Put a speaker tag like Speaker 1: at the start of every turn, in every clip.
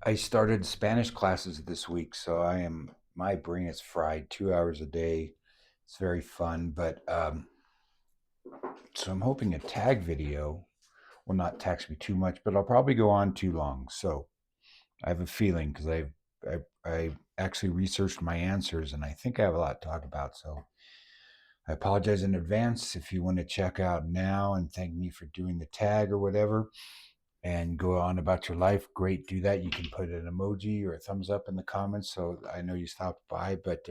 Speaker 1: I started Spanish classes this week, so my brain is fried 2 hours a day. It's very fun, but so I'm hoping a tag video will not tax me too much, but I'll probably go on too long. So I have a feeling because I actually researched my answers and I think I have a lot to talk about. So I apologize in advance if you want to check out now and thank me for doing the tag or whatever and go on about your life. Great, do that. You can put an emoji or a thumbs up in the comments so I know you stopped by, but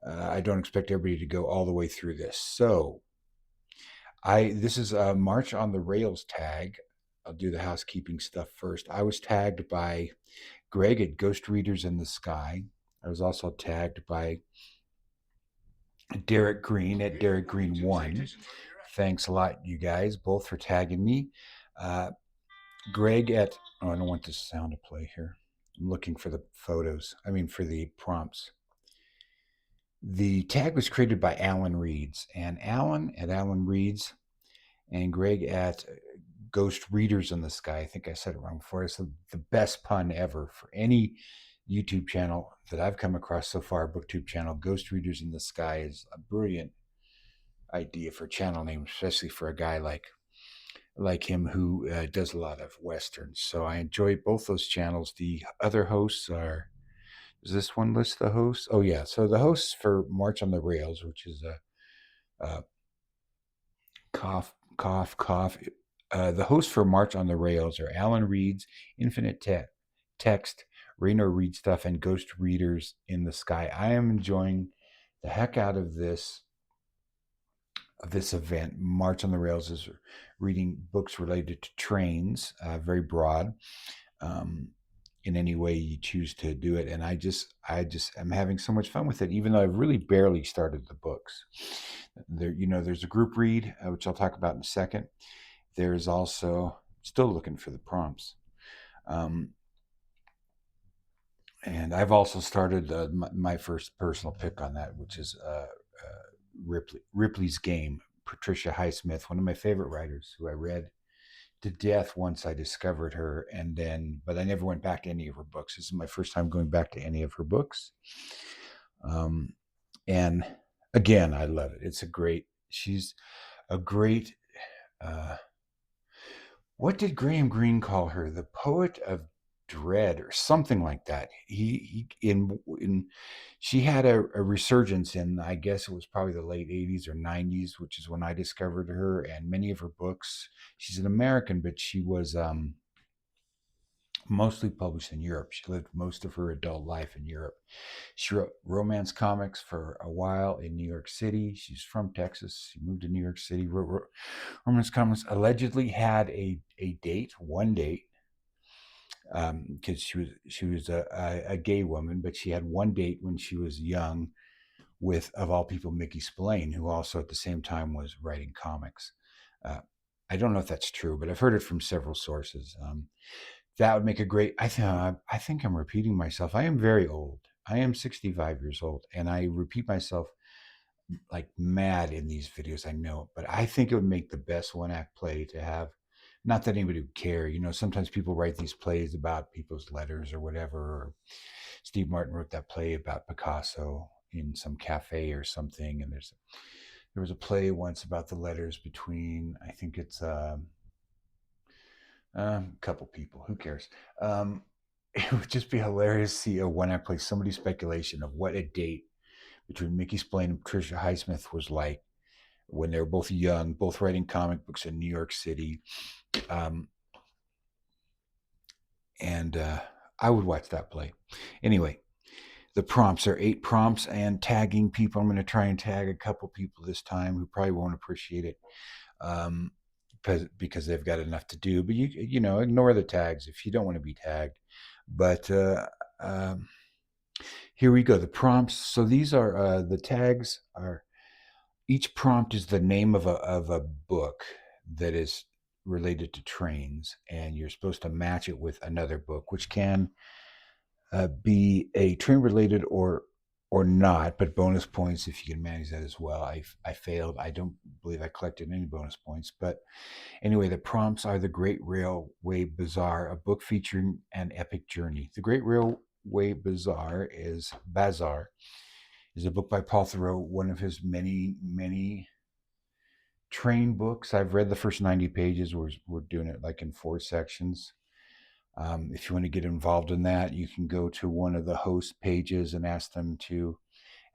Speaker 1: I don't expect everybody to go all the way through this. So this is a March on the Rails tag. I'll do the housekeeping stuff first. I was tagged by Greg at Ghost Readers in the Sky. I was also tagged by Derek Green at Derek Green 1. Thanks a lot, you guys, both for tagging me. Uh, Greg at, oh, I don't want this sound to play here. I'm looking for the photos. I mean, for the prompts. The tag was created by Alan Reeds, and Alan at Alan Reeds and Greg at Ghost Readers in the Sky. I think I said it wrong before. It's the best pun ever for any YouTube channel that I've come across so far. BookTube channel, Ghost Readers in the Sky is a brilliant idea for a channel name, especially for a guy like him who does a lot of westerns. So I enjoy both those channels. The other hosts are. Does this one list the hosts? Oh yeah. So the hosts for March on the Rails, which is a cough, cough, cough. The hosts for March on the Rails are Alan Reed's Infinite Text, Rainer Reed Stuff, and Ghost Readers in the Sky. I am enjoying the heck out of this event. March on the Rails is reading books related to trains, very broad, in any way you choose to do it. And I just am having so much fun with it, even though I've really barely started the books. There's a group read, which I'll talk about in a second. There's also still looking for the prompts. And I've also started my first personal pick on that, which is Ripley's Game. Patricia Highsmith, one of my favorite writers, who I read to death once I discovered her, but I never went back to any of her books. This is my first time going back to any of her books, and again, I love it. She's a great. What did Graham Greene call her? The poet of dread or something like that. He in she had a resurgence in, I guess it was probably the late 80s or 90s, which is when I discovered her and many of her books. She's an American, but she was mostly published in Europe. She lived most of her adult life in Europe. She wrote romance comics for a while in New York City. She's from Texas. She moved to New York City, wrote romance comics, allegedly had one date, because she was a gay woman, but she had one date when she was young with, of all people, Mickey Spillane, who also at the same time was writing comics. Uh, I don't know if that's true, but I've heard it from several sources. That would make a great. I think I'm repeating myself. I am very old. I am 65 years old, and I repeat myself like mad in these videos. I know, but I think it would make the best one act play to have. Not that anybody would care. Sometimes people write these plays about people's letters or whatever. Or Steve Martin wrote that play about Picasso in some cafe or something, and there was a play once about the letters between. I think it's a couple people. Who cares? It would just be hilarious to see a one act play, somebody's speculation of what a date between Mickey Spillane and Patricia Highsmith was like when they were both young, both writing comic books in New York City. And I would watch that play. Anyway, the prompts are 8 prompts and tagging people. I'm going to try and tag a couple people this time who probably won't appreciate it. Because they've got enough to do, but ignore the tags if you don't want to be tagged. But here we go. The prompts. So these are the tags are. Each prompt is the name of a book that is related to trains, and you're supposed to match it with another book, which can be a train related or or not, but bonus points if you can manage that as well. I failed. I don't believe I collected any bonus points, but anyway, the prompts are The Great Railway Bazaar, a book featuring an epic journey. The Great Railway Bazaar is a book by Paul Thoreau, one of his many train books. I've read the first 90 pages. We're doing it like in 4 sections. If you want to get involved in that, you can go to one of the host pages and ask them to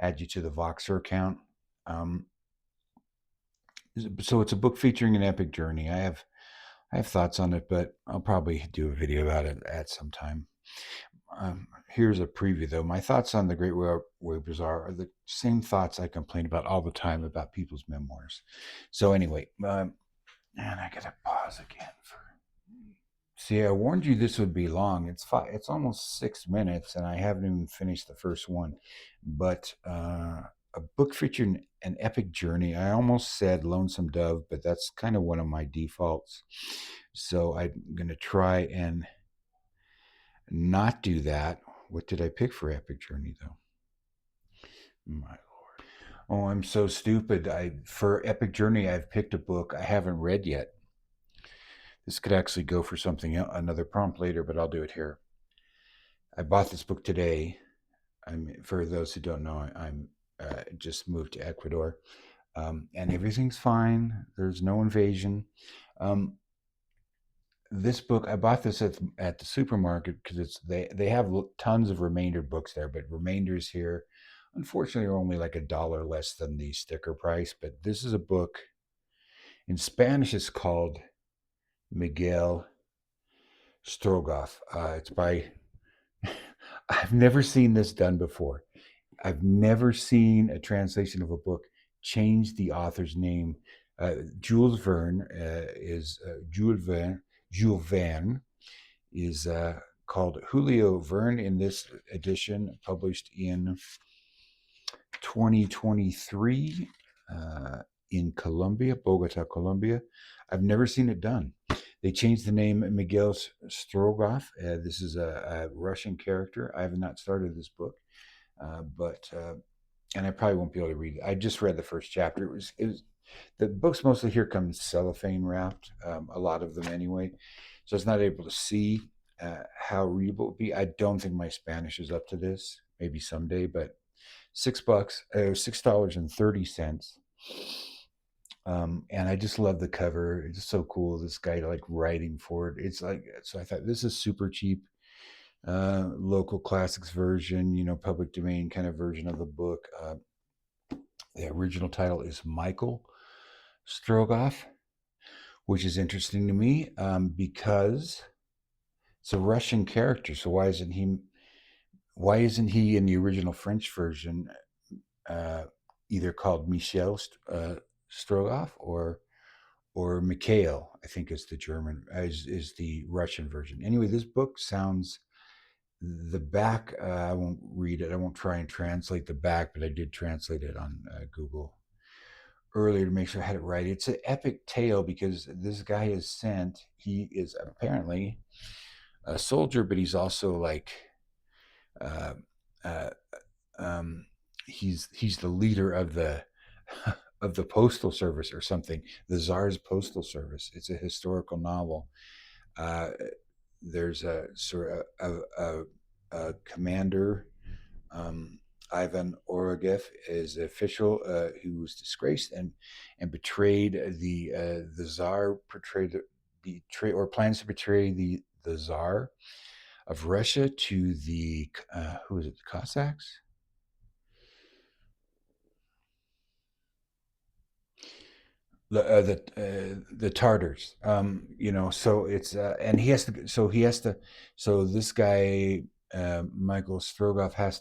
Speaker 1: add you to the Voxer account. Um, so it's a book featuring an epic journey. I have thoughts on it, but I'll probably do a video about it at some time. Here's a preview, though. My thoughts on the Great Railway Bazaar are the same thoughts I complain about all the time about people's memoirs. So anyway, and I gotta pause again for. See, I warned you this would be long. It's almost 6 minutes, and I haven't even finished the first one. But a book featuring an epic journey. I almost said Lonesome Dove, but that's kind of one of my defaults. So I'm gonna try and not do that. What did I pick for epic journey though? My lord. Oh, I'm so stupid. I for epic journey I've picked a book I haven't read yet. This could actually go for something another prompt later, but I'll do it here. I bought this book today. For those who don't know, I'm just moved to Ecuador, and everything's fine. There's no invasion. Um, this book I bought this at the supermarket because they have tons of remainder books there, but remainders here, unfortunately, are only like $1 less than the sticker price. But this is a book in Spanish. It's called Miguel Strogoff. It's by I've never seen this done before. I've never seen a translation of a book change the author's name. Jules Verne is Jules Verne is called Julio Verne in this edition, published in 2023 in Colombia, Bogota, Colombia. I've never seen it done. They changed the name Miguel Strogoff. This is a Russian character. I have not started this book, but and I probably won't be able to read it. I just read the first chapter. It was the books mostly here come cellophane wrapped, a lot of them anyway. So I was not able to see how readable it would be. I don't think my Spanish is up to this. Maybe someday, but $6, $6.30. And I just love the cover. It's so cool. This guy like writing for it. It's like so. I thought this is super cheap. Local classics version, public domain kind of version of the book. The original title is Michael Strogoff, which is interesting to me because it's a Russian character. So why isn't he in the original French version either called Michel Strogoff or Mikhail? I think is the German is the Russian version. Anyway, this book sounds. The back, I won't read it. I won't try and translate the back, but I did translate it on Google earlier to make sure I had it right. It's an epic tale because this guy is sent. He is apparently a soldier, but he's also like, uh, uh, um, he's the leader of the of the postal service or something. The Tsar's postal service. It's a historical novel. Uh, there's a sort of a commander. Um, Ivan Orogev is an official who was disgraced and betrayed the Tsar, betray or plans to betray the Tsar of Russia to the who is it, the Cossacks? The Tartars. So it's and he has to. So this guy, Michael Strogoff, has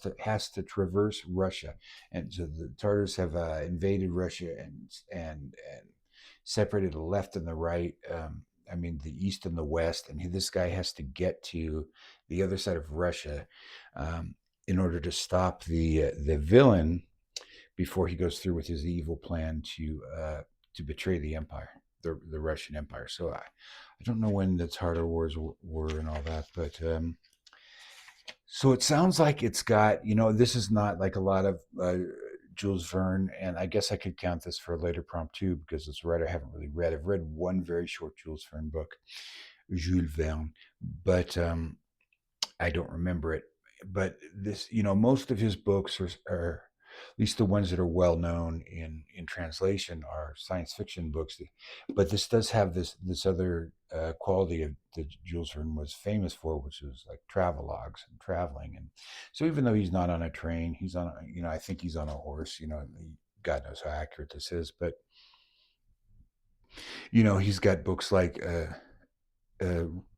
Speaker 1: to traverse Russia, and so the Tartars have invaded Russia and separated the left and the right. I mean, the east and the west, and this guy has to get to the other side of Russia um, in order to stop the villain before he goes through with his evil plan to betray the empire, the Russian Empire. So I don't know when the Tartar Wars were and all that, but So it sounds like it's got, this is not like a lot of Jules Verne, and I guess I could count this for a later prompt too, because it's a writer I haven't really read. I've read one very short Jules Verne book, Jules Verne, but I don't remember it. But this, most of his books are at least the ones that are well known in translation are science fiction books. But this does have this other quality of that Jules Verne was famous for, which is like travelogues and traveling. And so even though he's not on a train, he's on, I think he's on a horse. God knows how accurate this is, but he's got books like. Uh,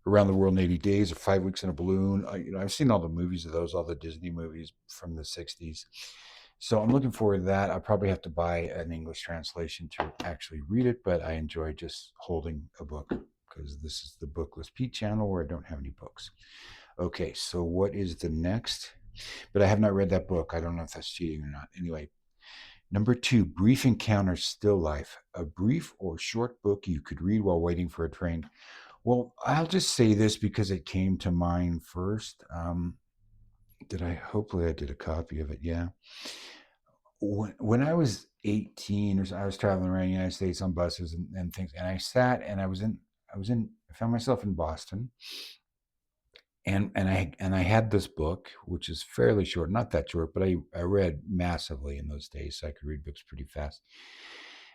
Speaker 1: Around the World in 80 Days or 5 Weeks in a Balloon. I've seen all the movies of those, all the Disney movies from the 60s. So I'm looking forward to that. I'll probably have to buy an English translation to actually read it, but I enjoy just holding a book because this is the Bookless Pete channel where I don't have any books. Okay, so what is the next? But I have not read that book. I don't know if that's cheating or not. Anyway, number 2, Brief Encounters Still Life, a brief or short book you could read while waiting for a train. Well, I'll just say this because it came to mind first. Hopefully I did a copy of it. Yeah. When I was 18 or so, I was traveling around the United States on buses and things. And I sat and I found myself in Boston and I had this book, which is fairly short, not that short, but I read massively in those days. So I could read books pretty fast.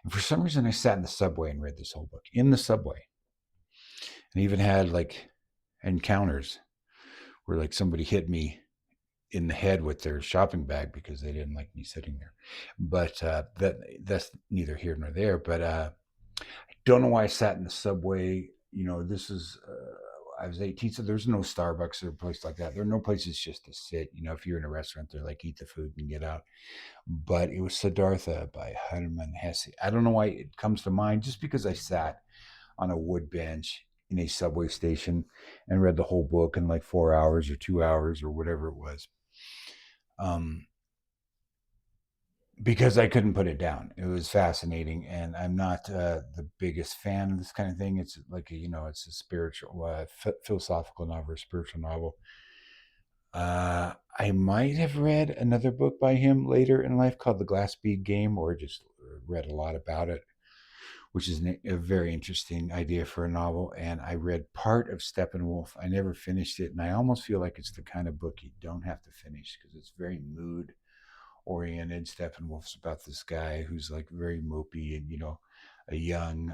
Speaker 1: And for some reason I sat in the subway and read this whole book in the subway and even had like encounters where like somebody hit me in the head with their shopping bag because they didn't like me sitting there. But that's neither here nor there. But I don't know why I sat in the subway. This is I was 18, so there's no Starbucks or a place like that. There are no places just to sit. If you're in a restaurant, they're like eat the food and get out. But it was Siddhartha by Herman Hesse. I don't know why it comes to mind, just because I sat on a wood bench in a subway station and read the whole book in like 4 hours or 2 hours or whatever it was. Um, because I couldn't put it down. It was fascinating, and I'm not the biggest fan of this kind of thing. It's like it's a spiritual, philosophical novel, or spiritual novel. I might have read another book by him later in life called The Glass Bead Game, or just read a lot about it, which is a very interesting idea for a novel. And I read part of Steppenwolf. I never finished it, and I almost feel like it's the kind of book you don't have to finish because it's very mood oriented. Steppenwolf's about this guy who's like very mopey and a young,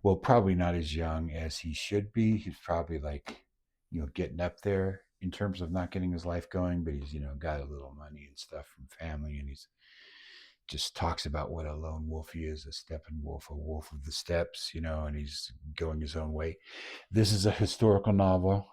Speaker 1: well, probably not as young as he should be. He's probably like getting up there in terms of not getting his life going, but he's got a little money and stuff from family, and he's just talks about what a lone wolf he is, a Steppenwolf, a wolf of the steppes, and he's going his own way. This is a historical novel.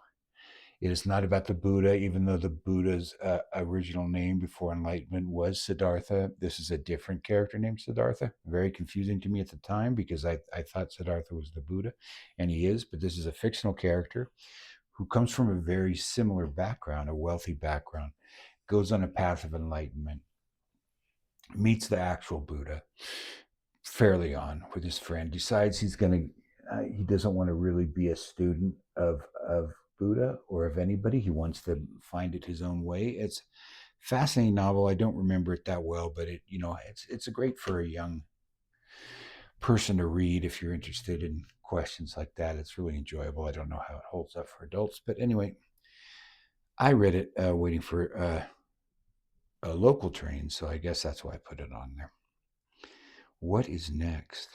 Speaker 1: It is not about the Buddha, even though the Buddha's original name before enlightenment was Siddhartha. This is a different character named Siddhartha. Very confusing to me at the time because I thought Siddhartha was the Buddha, and he is, but this is a fictional character who comes from a very similar background, a wealthy background, goes on a path of enlightenment, meets the actual Buddha fairly on with his friend, decides he doesn't want to really be a student of Buddha or of anybody. He wants to find it his own way. It's a fascinating novel. I don't remember it that well, but it's a great for a young person to read if you're interested in questions like that. It's really enjoyable. I don't know how it holds up for adults, but anyway, I read it waiting for a local train, so I guess that's why I put it on there. What is next?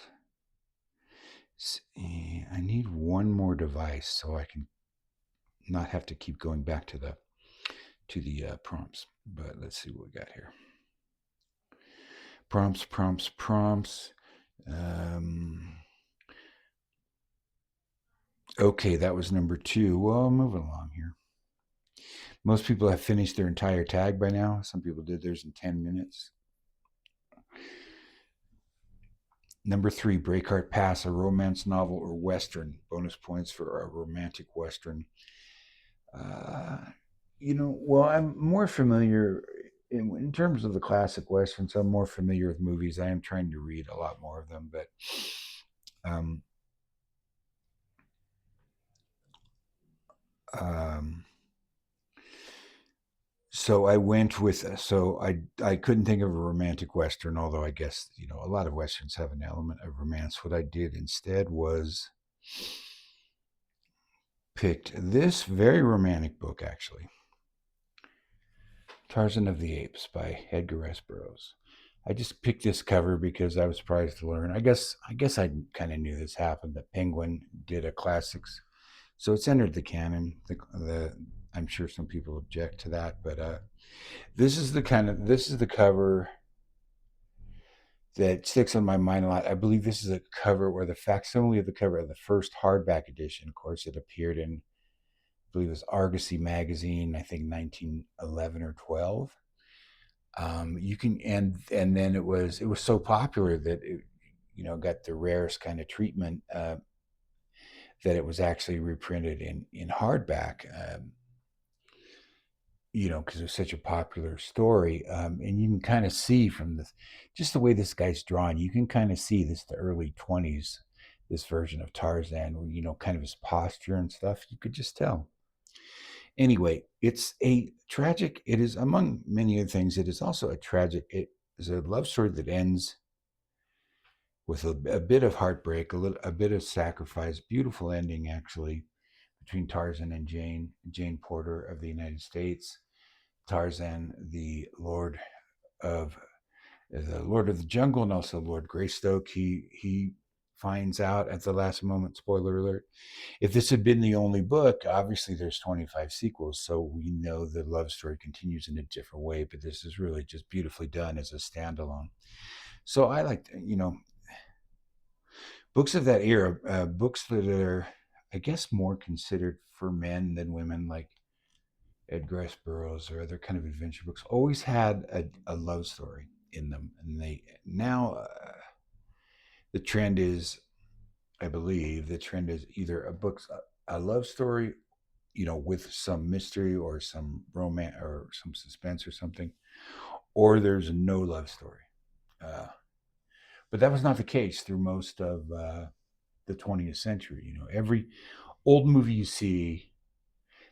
Speaker 1: I need one more device so I can not have to keep going back to the prompts. But let's see what we got here. Prompts. Okay, that was number 2. Well, moving along here. Most people have finished their entire tag by now. Some people did theirs in 10 minutes. Number 3, Breakheart Pass, a romance novel or Western. Bonus points for a romantic Western. Well, I'm more familiar in terms of the classic Westerns. I'm more familiar with movies. I am trying to read a lot more of them, but um, um, So I went with I couldn't think of a romantic western, although I guess a lot of westerns have an element of romance. What I did instead was picked this very romantic book, actually, Tarzan of the Apes by Edgar Rice Burroughs. I just picked this cover because I was surprised to learn. I kind of knew this happened. That Penguin did a classics, so it's entered the canon. I'm sure some people object to that, but this is the cover that sticks on my mind a lot. I believe this is a cover or the facsimile of the cover of the first hardback edition. Of course, it appeared in, I believe it was Argosy magazine, I think 1911 or 12. You can and then it was so popular that it got the rarest kind of treatment, that it was actually reprinted in hardback. Because it was such a popular story. And you can kind of see from just the way this guy's drawn, you can kind of see this the early 20s, this version of Tarzan, where, kind of his posture and stuff, you could just tell. Anyway, it's a tragic, it is among many other things, it is also it is a love story that ends with a bit of heartbreak, a bit of sacrifice, beautiful ending actually, between Tarzan and Jane Porter of the United States. Tarzan, of the Lord of the Jungle, and also Lord Greystoke. He finds out at the last moment. Spoiler alert! If this had been the only book, obviously there's 25 sequels, so we know the love story continues in a different way. But this is really just beautifully done as a standalone. So I like, books of that era, books that are, I guess, more considered for men than women, like Edgar Rice Burroughs or other kind of adventure books, always had a love story in them, and they now the trend is, I believe, the trend is either a love story, with some mystery or some romance or some suspense or something, or there's no love story. Uh, but that was not the case through most of the 20th century. Every old movie you see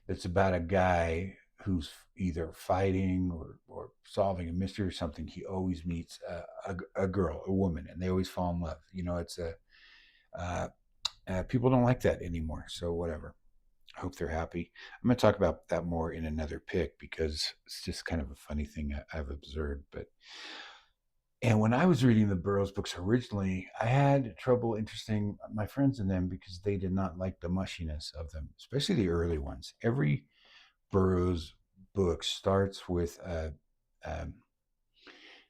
Speaker 1: that's about a guy who's either fighting or solving a mystery or something, he always meets a girl, a woman, and they always fall in love. It's uh, people don't like that anymore. So whatever. I hope they're happy. I'm going to talk about that more in another pick because it's just kind of a funny thing I've observed. And when I was reading the Burroughs books originally, I had trouble interesting my friends in them because they did not like the mushiness of them, especially the early ones. Every Burroughs book starts with um,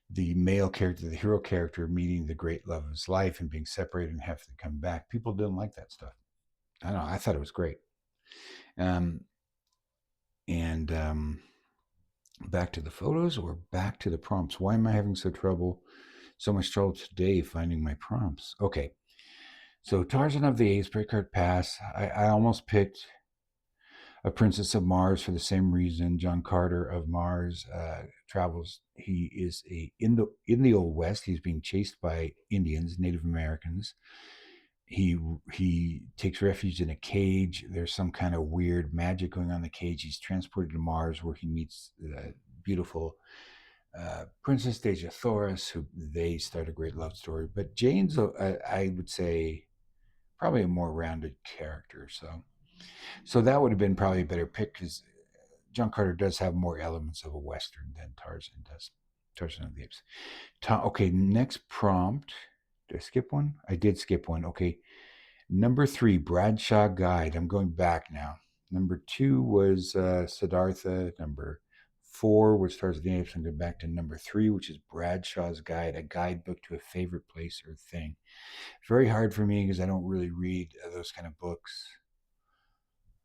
Speaker 1: the male character, the hero character, meeting the great love of his life and being separated and have to come back. People didn't like that stuff. I don't know. I thought it was great. Um, and Back to the photos or back to the prompts? Why am I having so much trouble today finding my prompts? Okay. So Tarzan of the Apes, Breakheart Pass. I almost picked A Princess of Mars for the same reason. John Carter of Mars travels. He is in the Old West. He's being chased by Indians, Native Americans. He takes refuge in a cage. There's some kind of weird magic going on in the cage. He's transported to Mars, where he meets the beautiful Princess Deja Thoris, who they start a great love story. But Jane's, I would say, probably a more rounded character. So that would have been probably a better pick because John Carter does have more elements of a Western than Tarzan does. Tarzan of the Apes. Okay, next prompt. Did I skip one? I did skip one. Okay. Number 3, Bradshaw Guide. I'm going back now. Number 2 was Siddhartha. Number 4 was Tarzan of the Apes. I'm going back to number 3, which is Bradshaw's Guide, a guidebook to a favorite place or thing. Very hard for me because I don't really read those kind of books.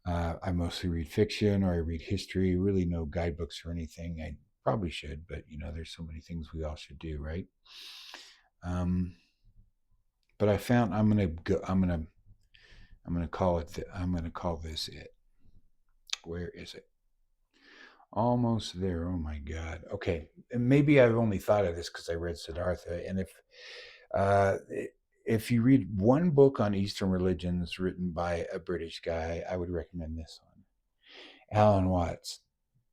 Speaker 1: I mostly read fiction or I read history, really no guidebooks or anything. I probably should, but there's so many things we all should do, right? But I found I'm gonna call it. I'm gonna call this it. Where is it? Almost there. Oh my God. Okay, and maybe I've only thought of this because I read Siddhartha, and uh, if you read one book on Eastern religions written by a British guy, I would recommend this one. Alan Watts.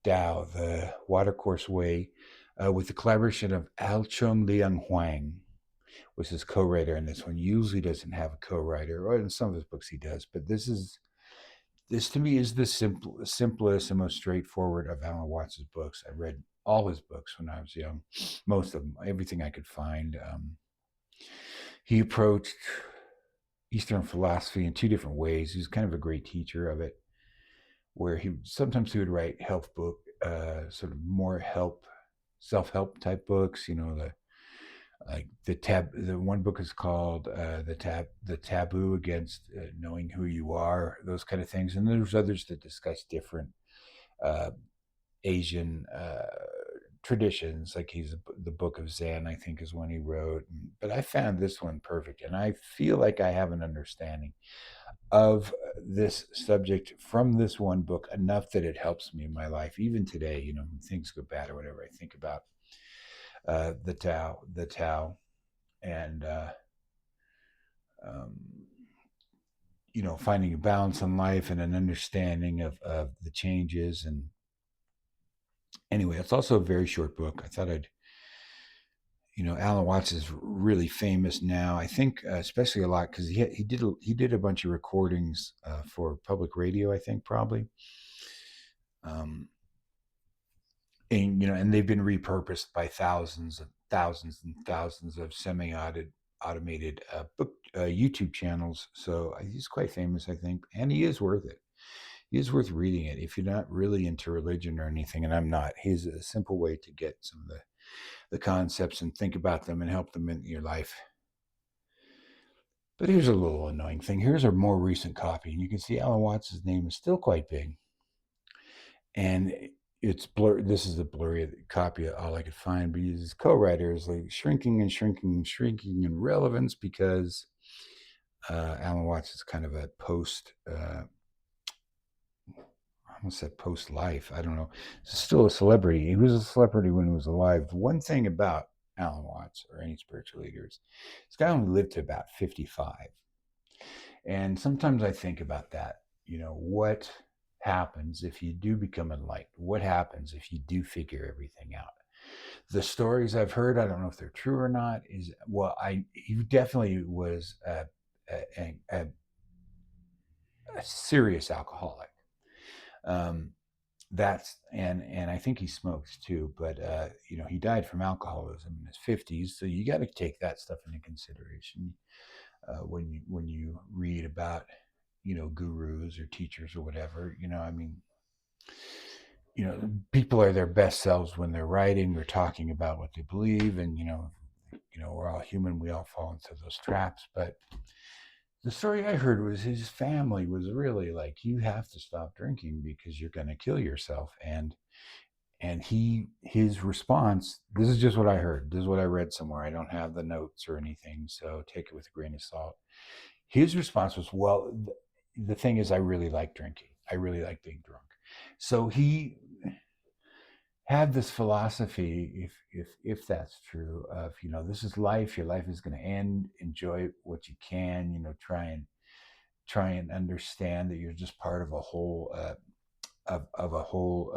Speaker 1: Tao, The Watercourse Way, with the collaboration of Al Chung Liang Huang, was his co-writer in this one. Usually doesn't have a co-writer, or in some of his books he does, but this to me is the simplest and most straightforward of Alan Watts's books. I read all his books when I was young, most of them, everything I could find. He approached Eastern philosophy in two different ways. He was kind of a great teacher of it, where he would write health book, sort of more self help type books. You know, the one book is called the taboo against knowing who you are, those kind of things. And there's others that discuss different uh, Asian traditions, like the Book of Zen, I think, is one he wrote. But I found this one perfect, and I feel like I have an understanding of this subject from this one book enough that it helps me in my life, even today. You know, when things go bad or whatever, I think about the Tao, and um, you know, finding a balance in life and an understanding of the changes. And anyway, it's also a very short book. I thought I'd, you know, Alan Watts is really famous now. I think, especially a lot because he did a bunch of recordings for public radio. I think probably, um, and you know, and they've been repurposed by thousands and thousands of automated book YouTube channels. So he's quite famous, I think, and he is worth it. He is worth reading it if you're not really into religion or anything, and I'm not. He's a simple way to get some of the concepts and think about them and help them in your life. But here's a little annoying thing. Here's a more recent copy, and you can see Alan Watts' name is still quite big. And it's blurred. This is the blurry copy, all I could find. But his co-writer is like shrinking and shrinking and shrinking in relevance because Alan Watts is kind of a I almost said post life. I don't know. He's still a celebrity. He was a celebrity when he was alive. The one thing about Alan Watts or any spiritual leaders, this guy only lived to about 55. And sometimes I think about that. You know, what happens if you do become enlightened? What happens if you do figure everything out? The stories I've heard, I don't know if they're true or not, is well, he definitely was a serious alcoholic. Um, that's and I think he smoked too, but you know, he died from alcoholism in his 50s, so you got to take that stuff into consideration when you read about, you know, gurus or teachers or whatever. You know, I mean, you know, people are their best selves when they're writing or talking about what they believe, and you know, we're all human, we all fall into those traps. But the story I heard was his family was really like, you have to stop drinking because you're going to kill yourself. And his response, this is just what I heard, this is what I read somewhere, I don't have the notes or anything, so take it with a grain of salt. His response was, well, the thing is, I really like drinking, I really like being drunk. So he had this philosophy, if that's true, of, you know, this is life, your life is going to end, enjoy what you can, you know, try and understand that you're just part of a whole of a whole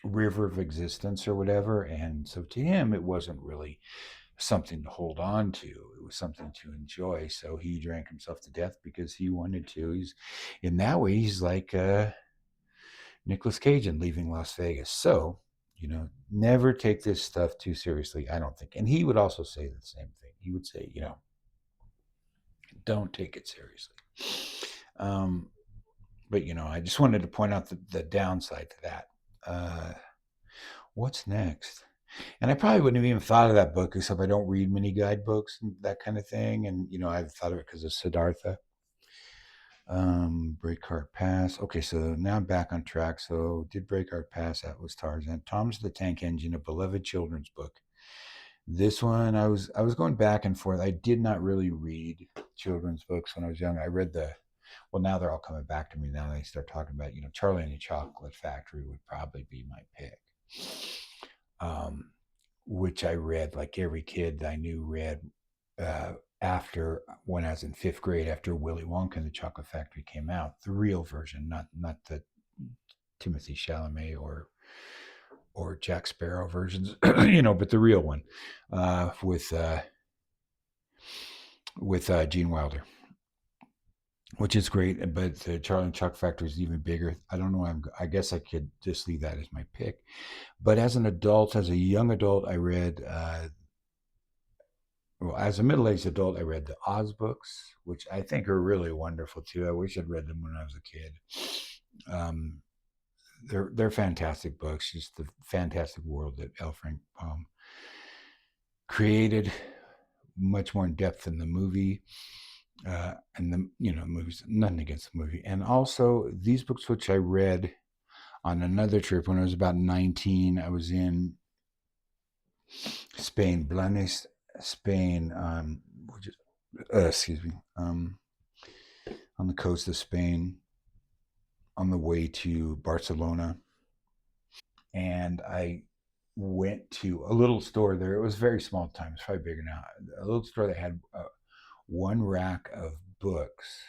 Speaker 1: river of existence or whatever. And so to him, it wasn't really something to hold on to, it was something to enjoy. So he drank himself to death because he wanted to. He's in that way, he's like Nicolas Cage in Leaving Las Vegas. So, you know, never take this stuff too seriously, I don't think. And he would also say the same thing. He would say, you know, don't take it seriously. um but you know, I just wanted to point out the downside to that. What's next? And I probably wouldn't have even thought of that book, except I don't read many guidebooks and that kind of thing. And you know, I've thought of it because of Siddhartha. Breakheart Pass. Okay, so now I'm back on track. So did Breakheart Pass? That was Tarzan. Tom's the Tank Engine, a beloved children's book. This one, I was going back and forth. I did not really read children's books when I was young. I read well, now they're all coming back to me now. They start talking about, you know, Charlie and the Chocolate Factory would probably be my pick. Um, which I read, like every kid I knew read after, when I was in fifth grade, after Willy Wonka and the Chocolate Factory came out, the real version, not the Timothy Chalamet or Jack Sparrow versions, but the real one uh, with uh, with Gene Wilder, which is great. But the Charlie and Chuck Factory is even bigger. I don't know. I guess I could just leave that as my pick. But as an adult, as a young adult, I read. Well, as a middle-aged adult, I read the Oz books, which I think are really wonderful too. I wish I'd read them when I was a kid. Um, they're fantastic books. Just the fantastic world that L. Frank Baum created, much more in depth than the movie. And the movies, nothing against the movie. And also these books, which I read on another trip when I was about 19. I was in Spain, Blanes, Spain, which is, excuse me, on the coast of Spain, on the way to Barcelona, and I went to a little store there. It was very small time. It's probably bigger now. A little store that had one rack of books.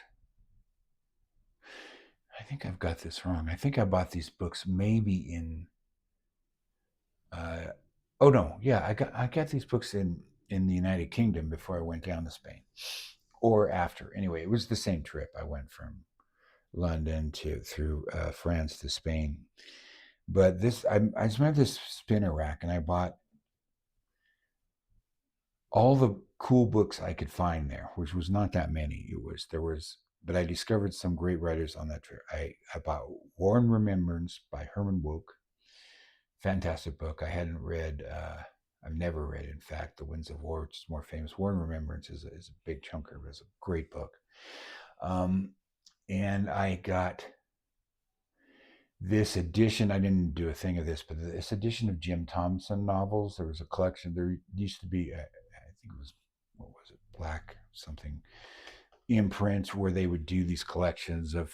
Speaker 1: I think I've got this wrong. I think I bought these books maybe in. Uh, oh no, yeah, I got these books in the United Kingdom before I went down to Spain, or after. Anyway, it was the same trip. I went from London to through France to Spain. But I just remember this spinner rack, and I bought all the cool books I could find there, which was not that many. But I discovered some great writers on that trip. I bought War and Remembrance by Herman Wouk, fantastic book. I've never read, in fact, The Winds of War, which is more famous. War and Remembrance is a big chunker, but it's a great book. Um, and I got this edition. I didn't do a thing of this, but this edition of Jim Thompson novels. There was a collection. There used to be, I think it was, what was it, Black something imprints where they would do these collections of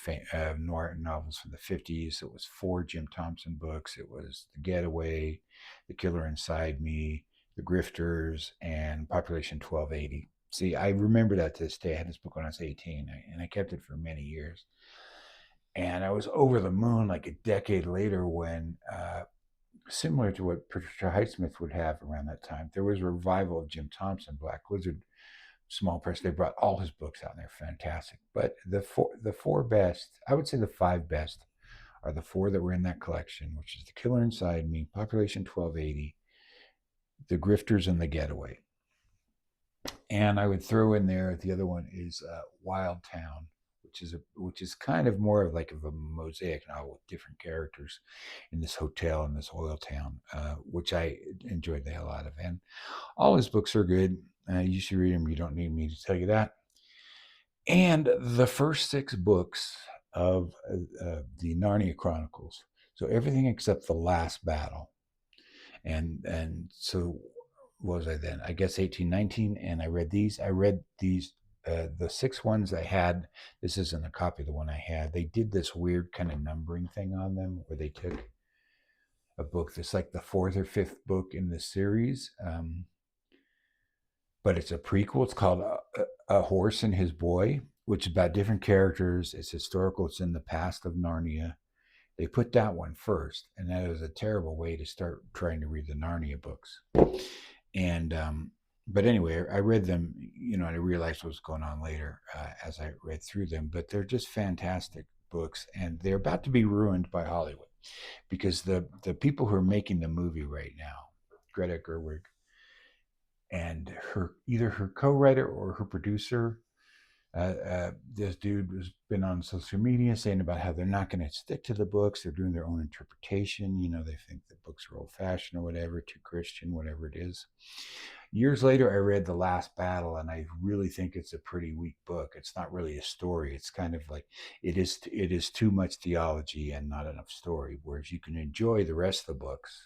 Speaker 1: noir novels from the 50s. It was four Jim Thompson books. It was The Getaway, The Killer Inside Me, The Grifters, and Population 1280. See, I remember that to this day. I had this book when I was 18, and I kept it for many years. And I was over the moon like a decade later when, similar to what Patricia Highsmith would have around that time, there was a revival of Jim Thompson, Black Lizard, small press. They brought all his books out, and they're fantastic. But the four best, I would say the five best, are the four that were in that collection, which is The Killer Inside Me, Population 1280, The Grifters, and The Getaway. And I would throw in there the other one is Wild Town, which is kind of more of like of a mosaic novel with different characters in this hotel in this oil town, which I enjoyed the hell out of. And all his books are good. You should read them. You don't need me to tell you that. And the first six books of the Narnia Chronicles, so everything except the last battle, and so what was I then? I guess 18, 19, and I read these. The six ones I had. This isn't a copy of the one I had. They did this weird kind of numbering thing on them where they took a book that's like the fourth or fifth book in the series, but it's a prequel. It's called A Horse and His Boy, which is about different characters. It's historical. It's in the past of Narnia. They put that one first, and that was a terrible way to start trying to read the Narnia books. And but anyway, I read them, and I realized what was going on later as I read through them. But they're just fantastic books, and they're about to be ruined by Hollywood because the people who are making the movie right now, Greta Gerwig, and either her co-writer or her producer, this dude has been on social media saying about how they're not going to stick to the books. They're doing their own interpretation. They think the books are old fashioned or whatever, too Christian, whatever it is. Years later, I read The Last Battle, and I really think it's a pretty weak book. It's not really a story. It's kind of like it is too much theology and not enough story. Whereas you can enjoy the rest of the books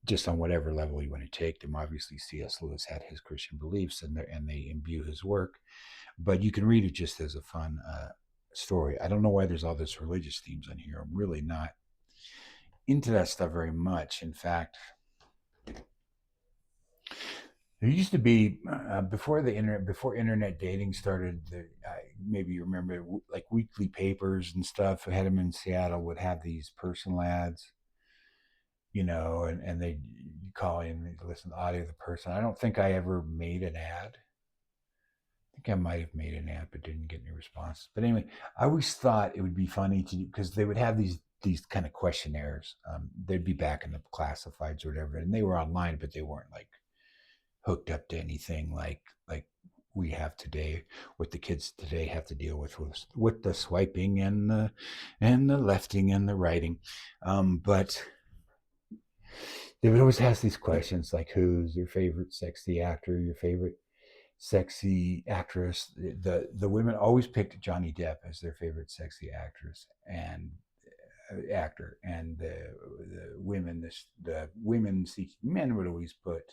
Speaker 1: just on whatever level you want to take them. Obviously, C.S. Lewis had his Christian beliefs, and they imbue his work, but you can read it just as a fun story. I don't know why there's all this religious themes on here. I'm really not into that stuff very much. In fact, There used to be before the internet, before internet dating started. Maybe you remember, like weekly papers and stuff. I had them in Seattle. Would have these personal ads, and they call in and listen to the audio of the person. I don't think I ever made an ad. I think I might have made an ad, but didn't get any response. But anyway, I always thought it would be funny to because they would have these kind of questionnaires. They'd be back in the classifieds or whatever, and they were online, but they weren't like hooked up to anything like we have today. What the kids today have to deal with the swiping and the lefting and the writing. But they would always ask these questions like, who's your favorite sexy actor, your favorite sexy actress. The women always picked Johnny Depp as their favorite sexy actress and actor, and the women seeking men would always put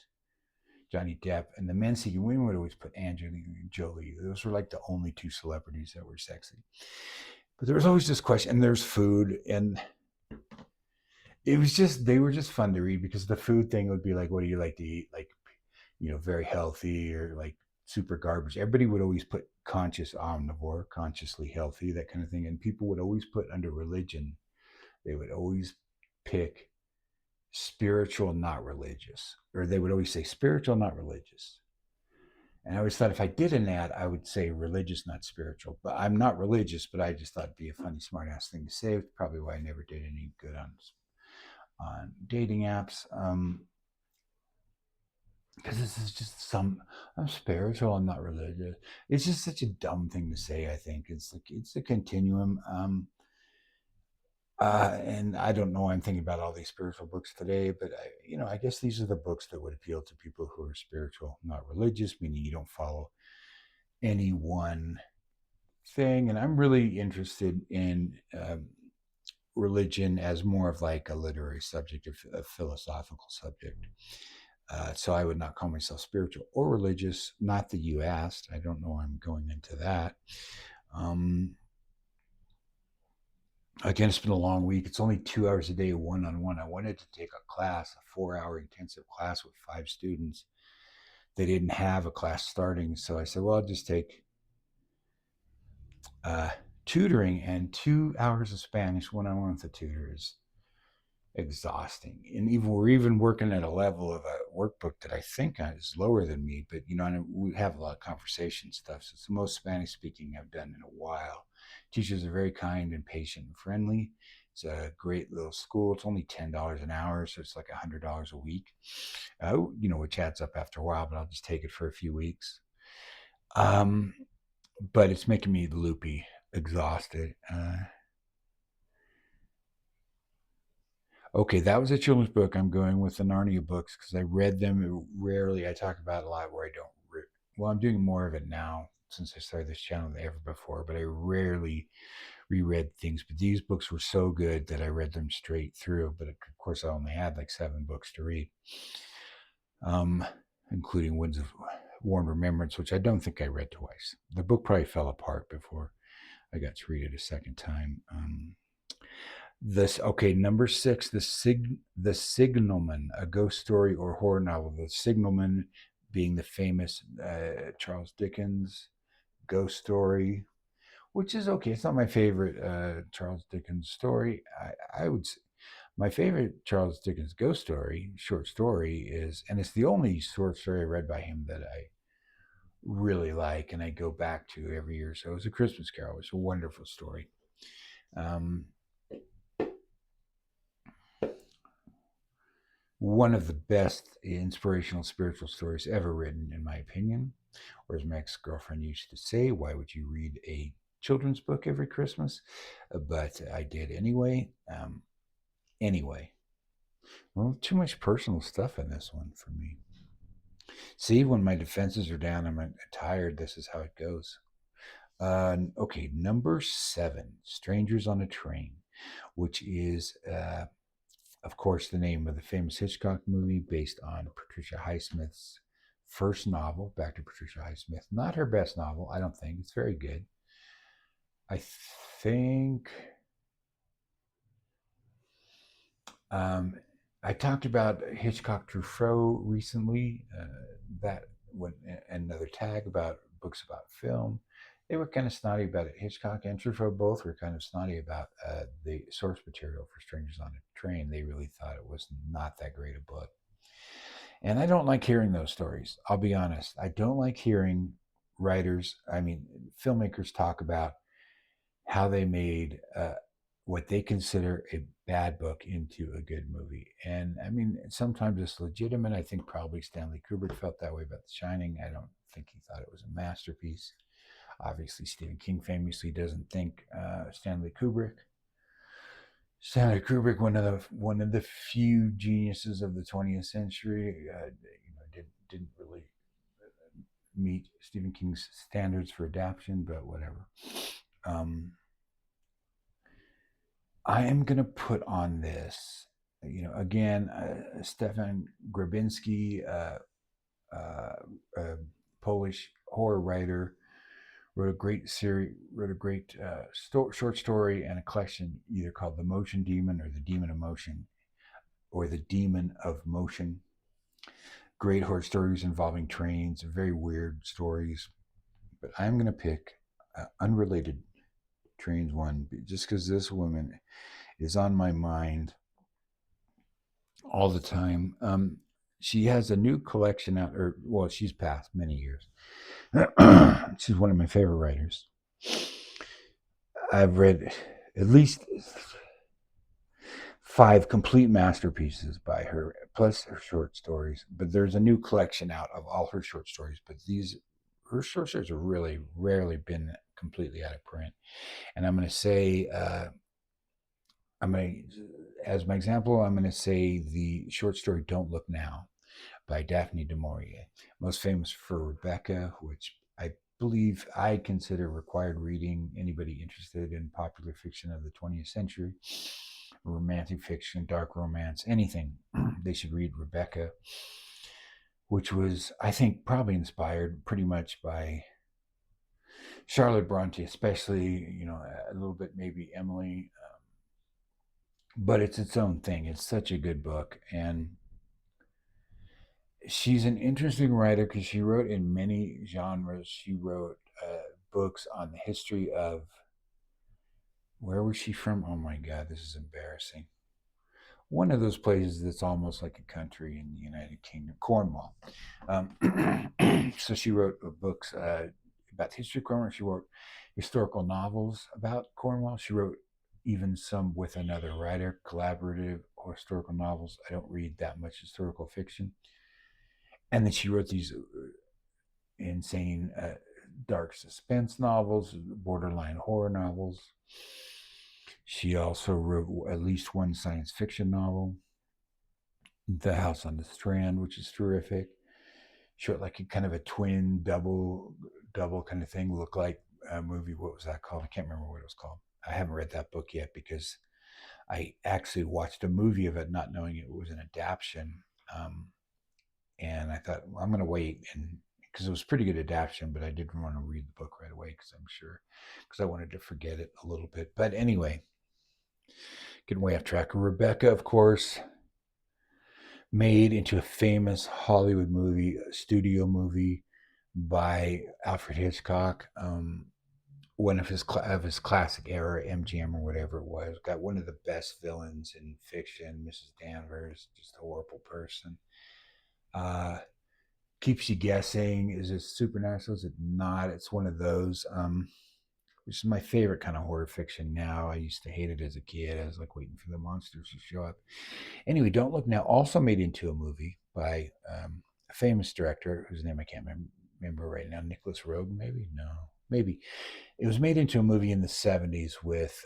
Speaker 1: Johnny Depp, and the men seeking women would always put Angelina Jolie. Those were like the only two celebrities that were sexy. But there was always this question, and there's food, and it was just they were just fun to read because the food thing would be like, what do you like to eat? Like, very healthy or like super garbage. Everybody would always put conscious omnivore, consciously healthy, that kind of thing. And people would always put under religion, they would always pick spiritual, not religious. Or they would always say spiritual, not religious. And I always thought if I did an ad, I would say religious, not spiritual. But I'm not religious, but I just thought it'd be a funny, smart ass thing to say. Probably why I never did any good on dating apps. Because this is just I'm spiritual, I'm not religious. It's just such a dumb thing to say. I think it's a continuum. And I don't know why I'm thinking about all these spiritual books today, but I guess these are the books that would appeal to people who are spiritual, not religious, meaning you don't follow any one thing. And I'm really interested in religion as more of like a literary subject, a philosophical subject. So I would not call myself spiritual or religious. Not that you asked. I don't know why I'm going into that. Um, Again, it's been a long week. It's only 2 hours a day, one on one. I wanted to take a class, a 4 hour intensive class with 5 students. They didn't have a class starting. So I said, well, I'll just take uh, tutoring, and 2 hours of Spanish one on one with a tutor is exhausting. And we're even working at a level of a workbook that I think is lower than me, but we have a lot of conversation stuff. So it's the most Spanish speaking I've done in a while. Teachers are very kind and patient and friendly. It's a great little school. It's only $10 an hour, so it's like $100 a week. Which adds up after a while, but I'll just take it for a few weeks. Um, but it's making me loopy, exhausted. Okay, that was a children's book. I'm going with the Narnia books because I read them rarely. I talk about it a lot where I don't. Well, I'm doing more of it now since I started this channel than ever before, but I rarely reread things. But these books were so good that I read them straight through. But of course, I only had like 7 books to read, um, including Winds of War and Remembrance, which I don't think I read twice. The book probably fell apart before I got to read it a second time. This okay, number 6, the Signalman, a ghost story or horror novel. The Signalman being the famous Charles Dickens ghost story, which is okay. It's not my favorite Charles Dickens story. I would say my favorite Charles Dickens ghost story, short story, is, and it's the only short story I read by him that I really like, and I go back to every year. So it was A Christmas Carol. It's a wonderful story. Um, One of the best inspirational spiritual stories ever written, in my opinion. Or as my ex girlfriend used to say, why would you read a children's book every Christmas? But I did anyway. Anyway, well, too much personal stuff in this one for me. See, when my defenses are down, I'm tired. This is how it goes. Okay, number 7, Strangers on a Train, which is of course, the name of the famous Hitchcock movie based on Patricia Highsmith's first novel, Back to Patricia Highsmith. Not her best novel, I don't think. It's very good. I think I talked about Hitchcock Truffaut recently. That when another tag about books about film. They were kind of snotty about it. Hitchcock and Truffaut both were kind of snotty about the source material for Strangers on a Train. They really thought it was not that great a book. And I don't like hearing those stories. I'll be honest. I don't like hearing writers, I mean, filmmakers talk about how they made what they consider a bad book into a good movie. And I mean, sometimes it's legitimate. I think probably Stanley Kubrick felt that way about The Shining. I don't think he thought it was a masterpiece. Obviously, Stephen King famously doesn't think Stanley Kubrick, one of the few geniuses of the 20th century, didn't really meet Stephen King's standards for adaptation, but whatever. Um, I am going to put on this, again, Stefan Grabinski, uh, a Polish horror writer, wrote a great short story and a collection either called The Motion Demon or The Demon of Motion or The Demon of Motion. Great horror stories involving trains, very weird stories. But I'm going to pick unrelated Trains one just because this woman is on my mind all the time. She has a new collection out, or well, she's passed many years. She's one of my favorite writers. I've read at least 5 complete masterpieces by her, plus her short stories. But there's a new collection out of all her short stories. But her short stories have really rarely been completely out of print. And I'm going to say, as my example, I'm going to say the short story "Don't Look Now" by Daphne du Maurier, most famous for Rebecca, which I consider required reading. Anybody interested in popular fiction of the 20th century, romantic fiction, dark romance, anything, they should read Rebecca, which was, I think, probably inspired pretty much by Charlotte Bronte, especially, a little bit maybe Emily, but it's its own thing. It's such a good book. And she's an interesting writer because she wrote in many genres. She wrote books on the history of, where was she from? Oh my God, this is embarrassing. One of those places that's almost like a country in the United Kingdom, Cornwall. So she wrote books about the history of Cornwall. She wrote historical novels about Cornwall. She wrote even some with another writer, collaborative historical novels. I don't read that much historical fiction. And then she wrote these insane dark suspense novels, borderline horror novels. She also wrote at least one science fiction novel, The House on the Strand, which is terrific. She wrote like a kind of a twin double kind of thing, looked like a movie. What was that called? I can't remember what it was called. I haven't read that book yet because I actually watched a movie of it, not knowing it was an adaptation. And I thought, well, I'm going to wait, and because it was pretty good adaptation, but I didn't want to read the book right away because I wanted to forget it a little bit. But anyway, getting way off track. Rebecca, of course, made into a famous Hollywood movie, a studio movie by Alfred Hitchcock. One of his classic era, MGM or whatever it was, got one of the best villains in fiction, Mrs. Danvers, just a horrible person. Uh, Keeps you guessing. Is it supernatural? Is it not? It's one of those, which is my favorite kind of horror fiction now. I used to hate it as a kid. I was like waiting for the monsters to show up. Anyway, Don't Look Now also made into a movie by a famous director whose name I can't remember right now. Nicholas Rogue, maybe? No, maybe. It was made into a movie in the 70s with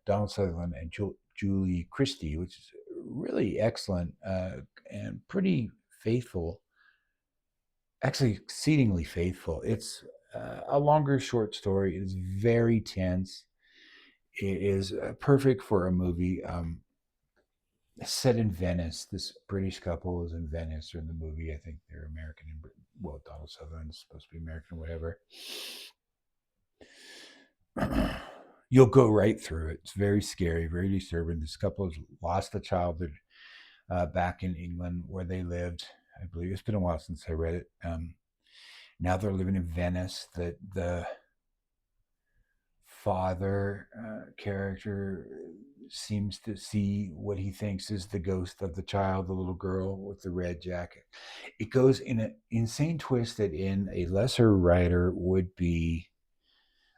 Speaker 1: Donald Sutherland and Julie Christie, which is really excellent and pretty faithful, actually exceedingly faithful. It's a longer short story. It is very tense. It is perfect for a movie set in Venice. This British couple is in Venice or in the movie. I think they're American. Well, Donald Sutherland is supposed to be American, whatever. You'll go right through it. It's very scary, very disturbing. This couple has lost a child. back in England where they lived. I believe it's been a while since I read it. Now they're living in Venice. The father character seems to see what he thinks is the ghost of the child, the little girl with the red jacket. It goes in an insane twist that in a lesser writer would be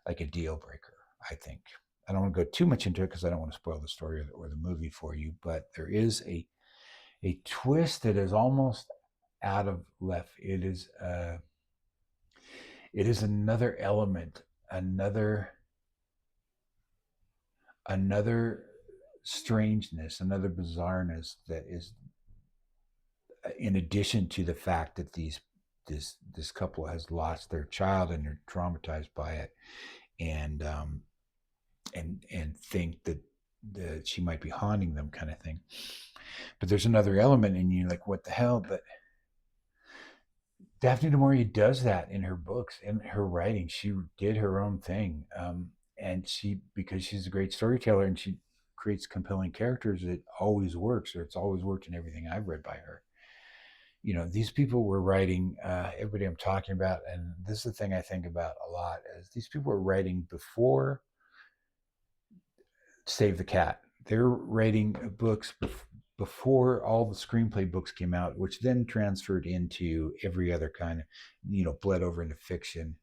Speaker 1: like a deal breaker, I think. I don't want to go too much into it because I don't want to spoil the story or the movie for you, but there is a twist that is almost out of left. It is another element, another another strangeness, another bizarreness that is in addition to the fact that this couple has lost their child and they're traumatized by it, and think that she might be haunting them, kind of thing. But there's another element, and you're like, what the hell? But Daphne du Maurier does that in her books, in her writing. She did her own thing, and because she's a great storyteller and she creates compelling characters, it always works, or it's always worked in everything I've read by her. These people were writing. Everybody I'm talking about, and this is the thing I think about a lot: is these people were writing before Save the Cat. They're writing books before all the screenplay books came out, which then transferred into every other kind of, bled over into fiction,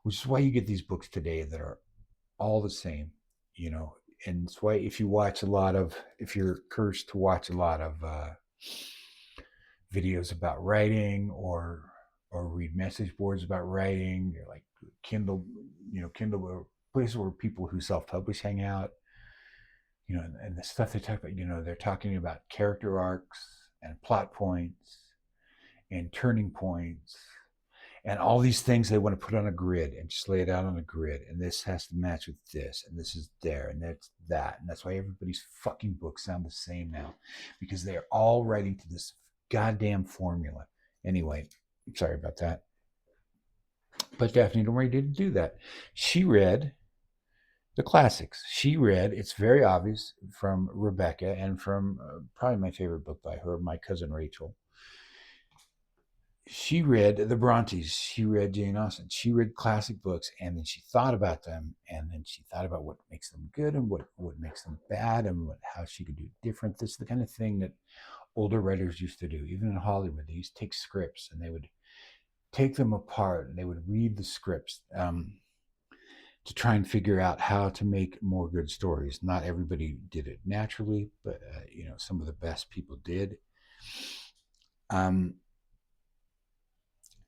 Speaker 1: which is why you get these books today that are all the same, you know. And it's why if you're cursed to watch a lot of videos about writing or read message boards about writing, like Kindle, Kindle, places where people who self-publish hang out, and the stuff they talk about, they're talking about character arcs and plot points and turning points and all these things they want to put on a grid and just lay it out on a grid. And this has to match with this, and this is there, and that's that. And that's why everybody's fucking books sound the same now, because they are all writing to this goddamn formula. Anyway, sorry about that. But Daphne du Maurier didn't do that. She read the classics. She read, it's very obvious, from Rebecca and from probably my favorite book by her, My Cousin Rachel. She read the Brontes. She read Jane Austen. She read classic books, and then she thought about them, and then she thought about what makes them good and what makes them bad, and how she could do different. This is the kind of thing that older writers used to do. Even in Hollywood, they used to take scripts and they would take them apart and they would read the scripts. To try and figure out how to make more good stories. Not everybody did it naturally, but some of the best people did. And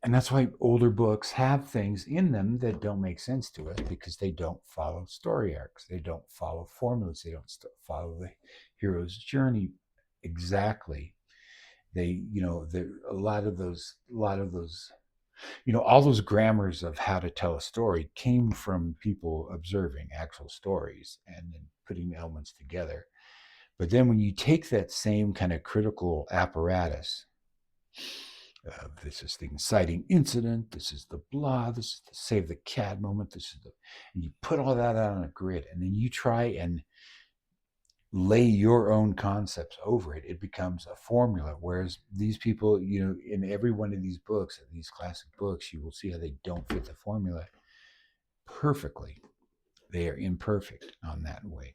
Speaker 1: that's why older books have things in them that don't make sense to us, because they don't follow story arcs. They don't follow formulas. They don't follow the hero's journey exactly. They, a lot of those all those grammars of how to tell a story came from people observing actual stories and then putting the elements together. But then when you take that same kind of critical apparatus, this is the inciting incident, this is the blah, this is the save the cat moment, and you put all that out on a grid, and then you try and lay your own concepts over it, it becomes a formula. Whereas these people, in every one of these books, these classic books, you will see how they don't fit the formula perfectly. They are imperfect on that way.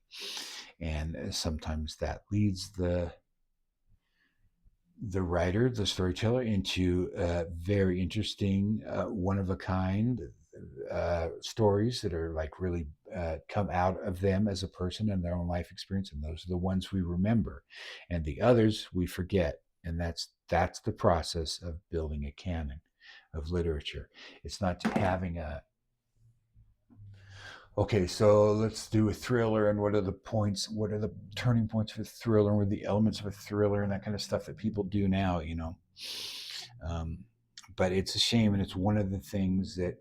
Speaker 1: And sometimes that leads the writer, the storyteller, into very interesting, one of a kind stories that are like really come out of them as a person and their own life experience, and those are the ones we remember, and the others we forget. And that's the process of building a canon of literature. It's not having a, okay, so let's do a thriller, and what are the turning points of a thriller, and what are the elements of a thriller, and that kind of stuff that people do now, but it's a shame, and it's one of the things that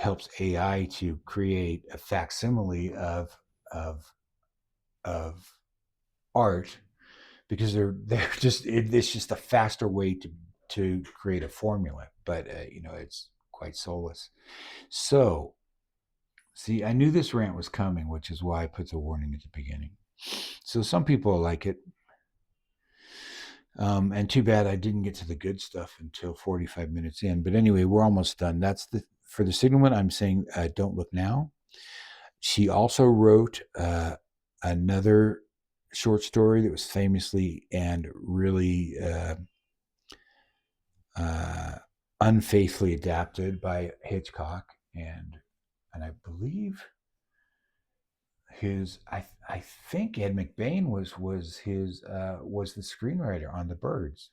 Speaker 1: helps AI to create a facsimile of art, because it's just a faster way to create a formula, but it's quite soulless. So, see, I knew this rant was coming, which is why I put the warning at the beginning. So some people like it. And too bad I didn't get to the good stuff until 45 minutes in. But anyway, we're almost done. That's the for the Signalman. I'm saying Don't Look Now. She also wrote another short story that was famously and really uh, unfaithfully adapted by Hitchcock, and I believe I think Ed McBain was the screenwriter on The Birds.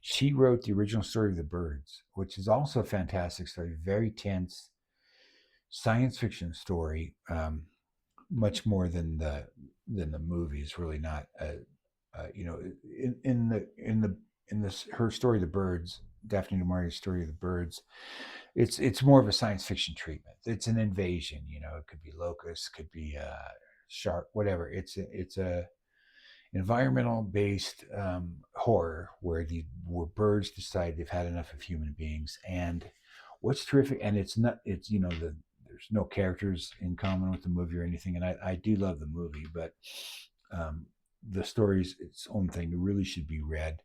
Speaker 1: She wrote the original story of The Birds, which is also a fantastic story, very tense science fiction story, much more than the movie. Is really not in this her story, The Birds, Daphne du Maurier's story of The Birds. It's more of a science fiction treatment. It's an invasion. It could be locusts, could be shark, whatever. It's a environmental based horror where birds decide they've had enough of human beings. And what's terrific, and it's there's no characters in common with the movie or anything, and I do love the movie, but um, the story's its own thing. It really should be read.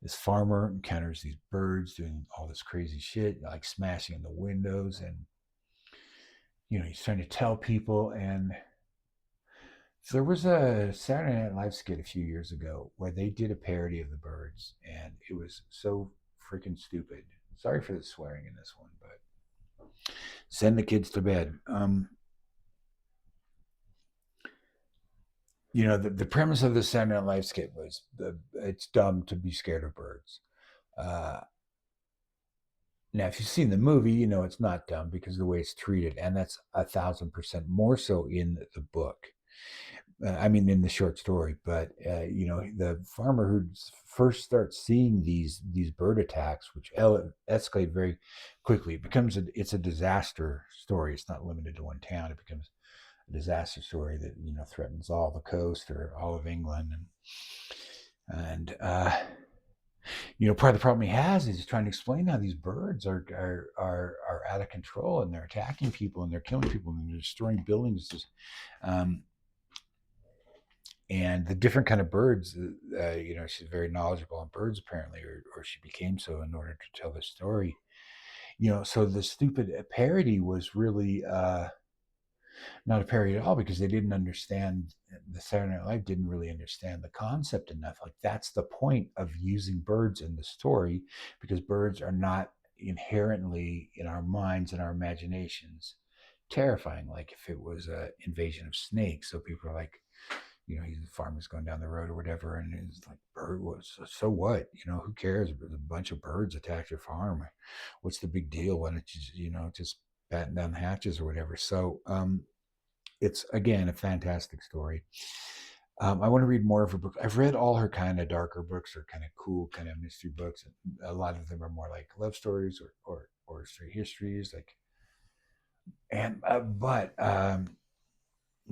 Speaker 1: This farmer encounters these birds doing all this crazy shit, like smashing in the windows, and he's trying to tell people. And so there was a Saturday Night Live skit a few years ago where they did a parody of the birds, and it was so freaking stupid. Sorry for the swearing in this one, but send the kids to bed. The premise of the Saturday Night Live skit was it's dumb to be scared of birds. Uh, Now, if you've seen the movie, you know it's not dumb because of the way it's treated, and that's 1,000% more so in the book. I mean, in the short story. But the farmer who first starts seeing these bird attacks, which escalate very quickly, it's a disaster story. It's not limited to one town. It becomes a disaster story that threatens all the coast or all of England, and part of the problem he has is he's trying to explain how these birds are out of control, and they're attacking people, and they're killing people, and they're destroying buildings. Um, and the different kind of birds, she's very knowledgeable on birds apparently, or she became so in order to tell the story. So the stupid parody was really not a parody at all, because they didn't understand. The Saturday Night Live didn't really understand the concept enough. Like, that's the point of using birds in the story, because birds are not inherently in our minds and our imaginations terrifying, like if it was an invasion of snakes. So people are like, he's the farmer's going down the road or whatever, and it's like, bird was so what? Who cares? A bunch of birds attacked your farm. What's the big deal? Why don't you just batten down the hatches or whatever? So it's, again, a fantastic story. I want to read more of her books. I've read all her kind of darker books, or kind of cool kind of mystery books. A lot of them are more like love stories or straight histories, like. And but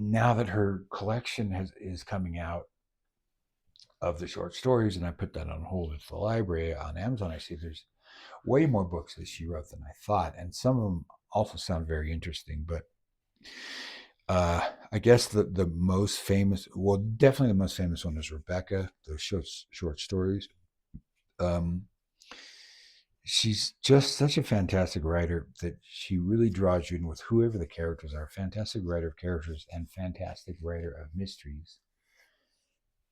Speaker 1: now that her collection is coming out of the short stories, and I put that on hold at the library on Amazon, I see there's way more books that she wrote than I thought, and some of them also sound very interesting. But I guess the most famous, well, definitely the most famous one is Rebecca, those short stories. Um, she's just such a fantastic writer that she really draws you in with whoever the characters are. Fantastic writer of characters and fantastic writer of mysteries.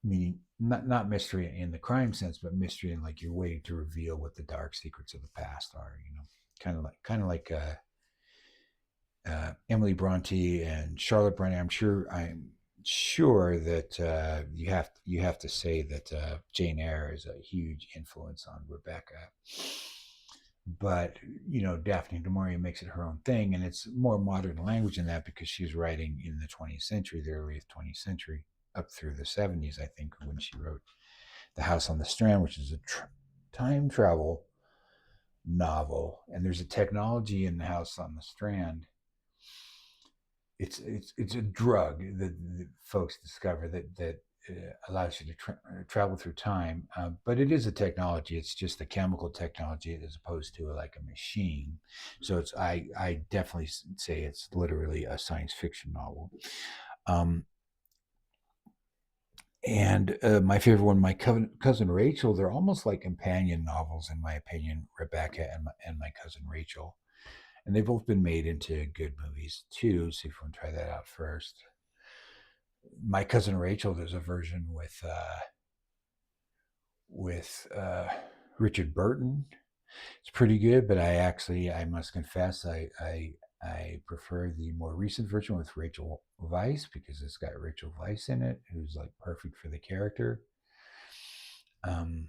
Speaker 1: Meaning not mystery in the crime sense, but mystery in like you're waiting to reveal what the dark secrets of the past are. Kind of like Emily Bronte and Charlotte Bronte. I'm sure that you have to say that Jane Eyre is a huge influence on Rebecca. But Daphne du Maurier makes it her own thing, and it's more modern language in that, because she was writing in the 20th century, the early 20th century, up through the 70s, I think, when she wrote The House on the Strand, which is a time travel novel. And there's a technology in The House on the Strand. It's a drug that folks discover that allows you to travel through time, but it is a technology. It's just a chemical technology as opposed to like a machine. So I definitely say it's literally a science fiction novel. Um, And my favorite one, my cousin Rachel. They're almost like companion novels, in my opinion. Rebecca and my cousin Rachel, and they've both been made into good movies too. So if you want to try that out first, my cousin Rachel, there's a version with Richard Burton. It's pretty good, but I must confess, I prefer the more recent version with Rachel Weisz because it's got Rachel Weisz in it, who's like perfect for the character. Um,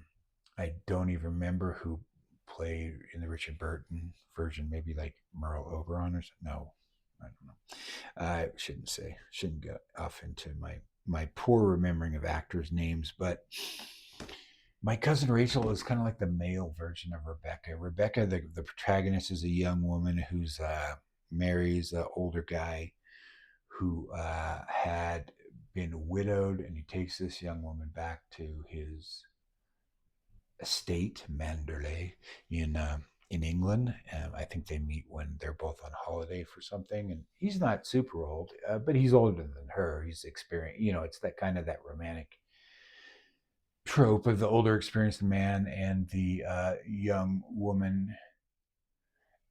Speaker 1: I don't even remember who played in the Richard Burton version. Maybe like Merle Oberon or something. No, I don't know. I shouldn't go off into my poor remembering of actors' names, but my cousin Rachel is kind of like the male version of Rebecca. Rebecca, the protagonist, is a young woman who's marries an older guy who had been widowed, and he takes this young woman back to his estate, Manderley, in England. I think they meet when they're both on holiday for something, and he's not super old, but he's older than her. He's experienced. It's that kind of that romantic trope of the older experienced man and the young woman,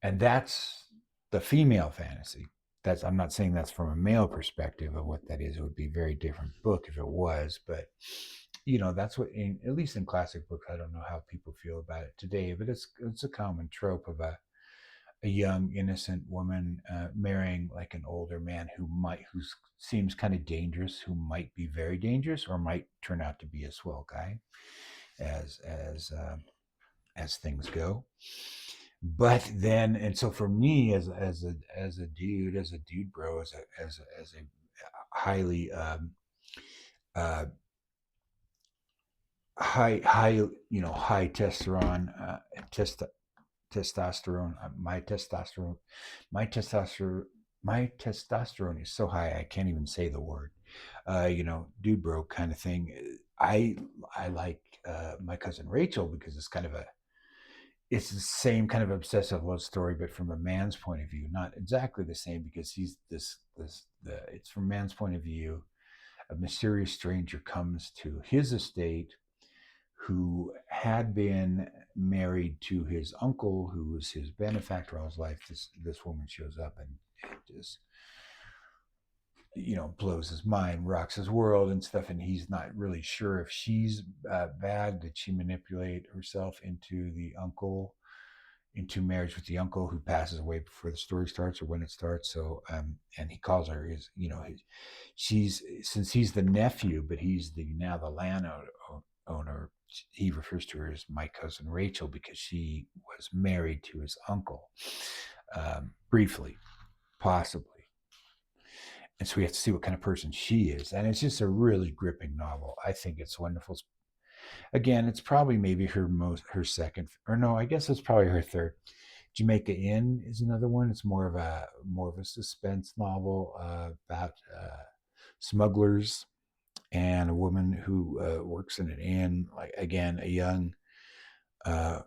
Speaker 1: and that's the female fantasy. That's I'm not saying that's from a male perspective of what that is. It would be a very different book if it was, but that's what at least in classic books. I don't know how people feel about it today, but it's a common trope of a young innocent woman marrying like an older man who seems kind of dangerous, who might be very dangerous or might turn out to be a swell guy as as things go. But then, and so for me, as a dude bro, as a highly uh, high testosterone, test, testosterone, my testosterone, my testosterone is so high I can't even say the word. Dude bro kind of thing. I like my cousin Rachel because it's the same kind of obsessive love story, but from a man's point of view. Not exactly the same because he's it's from man's point of view. A mysterious stranger comes to his estate who had been married to his uncle, who was his benefactor all his life. This woman shows up and it just blows his mind, rocks his world and stuff, and he's not really sure if she's bad. Did she manipulate herself into marriage with the uncle who passes away before the story starts or when it starts? So and he calls her she's since he's the nephew, but he's the landowner. He refers to her as my cousin Rachel because she was married to his uncle, briefly, possibly. And so we have to see what kind of person she is. And it's just a really gripping novel. I think it's wonderful. Again, it's probably maybe her second, or no, I guess it's probably her third. Jamaica Inn is another one. It's more of a suspense novel about smugglers and a woman who works in an inn. Like again, a young uh,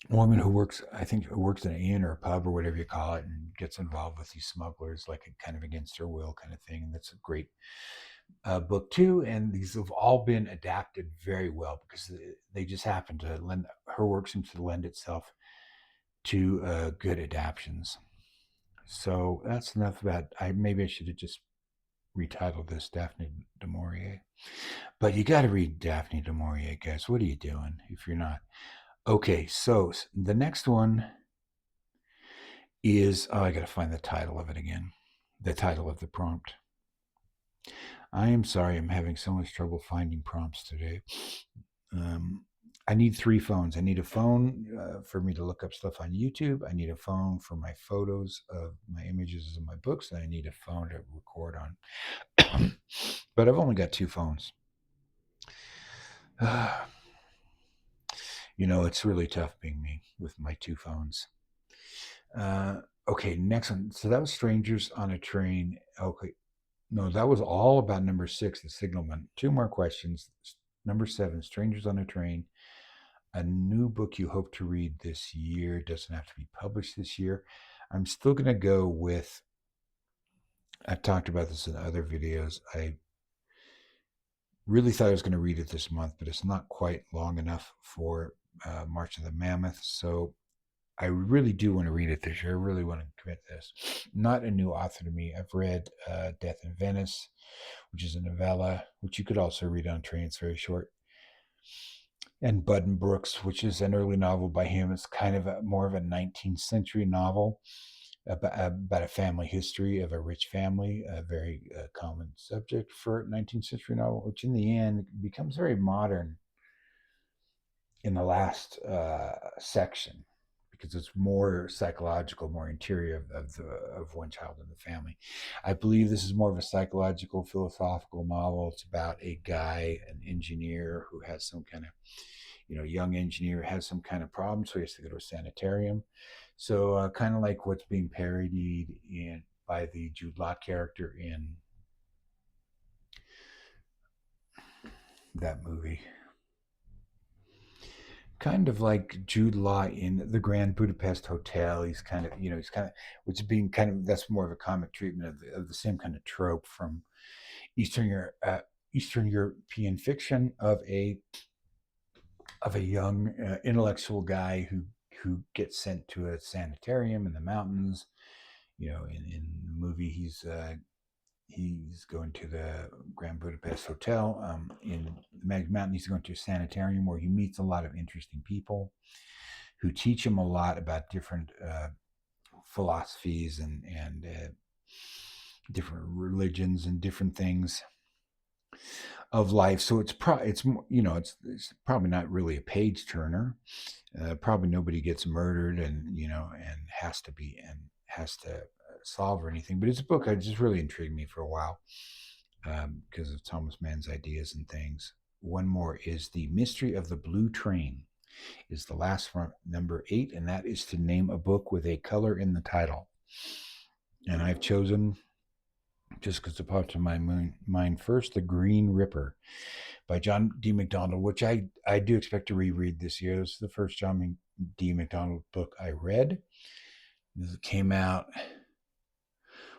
Speaker 1: woman who works in an inn or a pub or whatever you call it, and gets involved with these smugglers, like a kind of against her will kind of thing. And that's a great book too. And these have all been adapted very well because they just happen to lend her work seems to lend itself to good adaptions. So that's enough about. Maybe I should have just retitled this Daphne du Maurier. But you got to read Daphne du Maurier, guys. What are you doing if you're not? Okay, so the next one is I got to find the title of it again. The title of the prompt. I am sorry, I'm having so much trouble finding prompts today. I need 3 phones. I need a phone for me to look up stuff on YouTube. I need a phone for my photos of my images of my books, and I need a phone to record on. But I've only got 2 phones. It's really tough being me with my 2 phones. Okay, next one. So that was Strangers on a Train. Okay, no, that was all about number 6, the Signalman. 2 more questions. Number 7, Strangers on a Train. A new book you hope to read this year. Doesn't have to be published this year. I'm still going to go with, I've talked about this in other videos. Really thought I was going to read it this month, but it's not quite long enough for March of the Mammoth. So I really do want to read it this year. I really want to commit this. Not a new author to me. I've read Death in Venice, which is a novella, which you could also read on train. It's very short. And Bud and Brooks, which is an early novel by him. It's kind of more of a 19th century novel about a family history of a rich family, a very common subject for a 19th century novel, which in the end becomes very modern in the last section because it's more psychological, more interior of one child in the family. I believe this is more of a psychological, philosophical novel. It's about a guy, an engineer who has some kind of, young engineer has some kind of problem, so he has to go to a sanitarium. So kind of like what's being parodied in by the Jude Law character in that movie. Kind of like Jude Law in the Grand Budapest Hotel. He's kind of, which is being kind of, that's more of a comic treatment of the same kind of trope from Eastern Europe, Eastern European fiction of a young intellectual guy who gets sent to a sanitarium in the mountains. In the movie, he's going to the Grand Budapest Hotel. In the Magic Mountain, he's going to a sanitarium where he meets a lot of interesting people who teach him a lot about different philosophies and different religions and different things of life. So it's probably not really a page turner. Probably nobody gets murdered and has to solve or anything. But it's a book that just really intrigued me for a while because of Thomas Mann's ideas and things. One more is The Mystery of the Blue Train, is the last one, number 8, and that is to name a book with a color in the title. And I've chosen, just because it popped to my mind first, The Green Ripper by John D. MacDonald, which I do expect to reread this year. This is the first John D. MacDonald book I read. This came out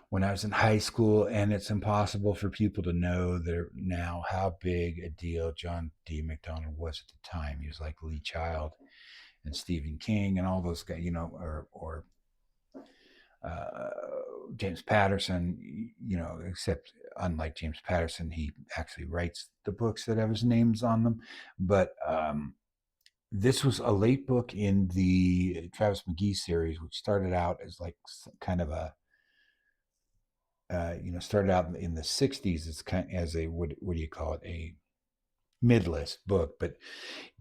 Speaker 1: when I was in high school, and it's impossible for people to know now how big a deal John D. MacDonald was at the time. He was like Lee Child and Stephen King and all those guys, or uh, James Patterson, except unlike James Patterson, he actually writes the books that have his names on them. But this was a late book in the Travis McGee series, which started out as like kind of a, started out in the 60s as a, what do you call it, a mid-list book, but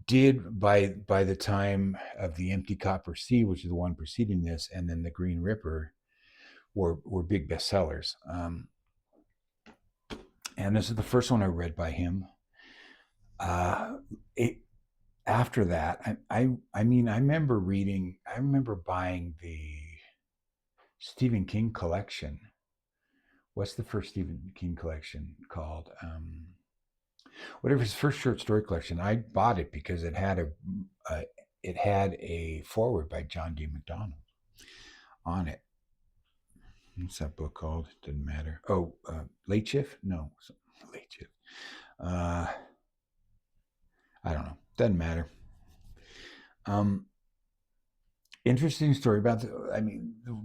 Speaker 1: did by the time of The Empty Copper Sea, which is the one preceding this, and then The Green Ripper, were big bestsellers. And this is the first one I read by him. It After that, I mean, I remember buying the Stephen King collection. What's the first Stephen King collection called? Whatever his first short story collection. I bought it because it had a foreword by John D. MacDonald on it. What's that book called? Didn't matter. Oh, Late Shift? No, Late Shift. I don't know. Doesn't matter. Interesting story about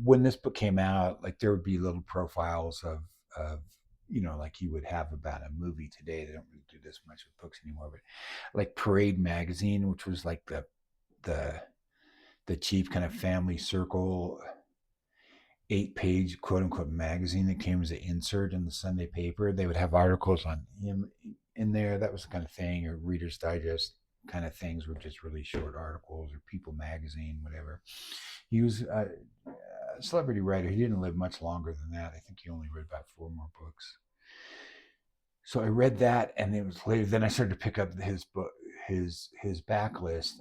Speaker 1: when this book came out, like there would be little profiles of like you would have about a movie today. They don't really do this much with books anymore, but like Parade magazine, which was like the the cheap kind of family circle 8-page quote unquote magazine that came as an insert in the Sunday paper. They would have articles on him in there. That was the kind of thing, or Reader's Digest kind of things were just really short articles, or People magazine, whatever. He was a celebrity writer. He didn't live much longer than that. I think he only read about 4 more books. So I read that, and it was later. Then I started to pick up his book, his backlist.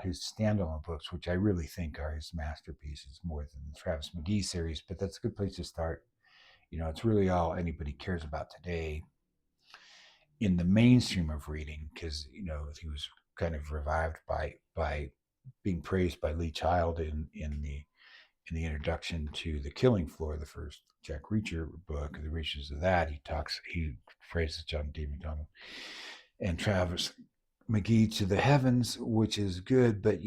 Speaker 1: His standalone books, which I really think are his masterpieces more than the Travis McGee series. But that's a good place to start. It's really all anybody cares about today in the mainstream of reading, because he was kind of revived by being praised by Lee Child in the introduction to The Killing Floor, the first Jack Reacher book. The Reaches of that, he phrases John D. McDonald. And Travis McGee to the Heavens, which is good, but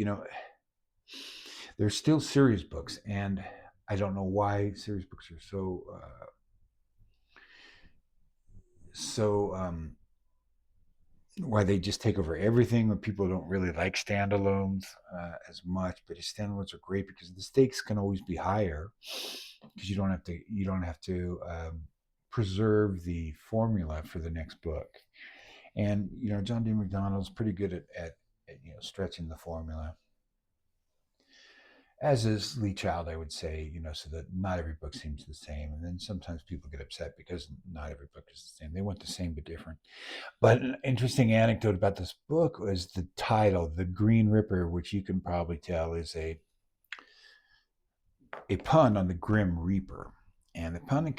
Speaker 1: there's still series books, and I don't know why series books are so why they just take over everything when people don't really like standalones as much. But standalones are great because the stakes can always be higher because you don't have to preserve the formula for the next book. And John D. McDonald's pretty good at stretching the formula, as is Lee Child, I would say, so that not every book seems the same. And then sometimes people get upset because not every book is the same. They want the same but different. But an interesting anecdote about this book was the title, The Green Ripper, which you can probably tell is a pun on the Grim Reaper. And the pun